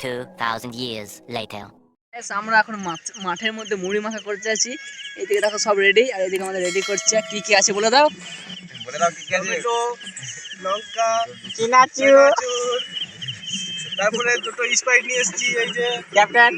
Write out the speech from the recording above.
2,000 years later. আমরা এখন মাঠের মধ্যে মুড়ি মাখা করতে আছি। এইদিকে দেখো সব রেডি, আর এইদিকে আমাদের রেডি করছে। কি কি আছে বলে দাও? কি কি আছে? লঙ্কা, চনাচুর, তারপরে দুটো স্প্রাইট নিয়ে এসেছি। এই যে ক্যাপ্টেন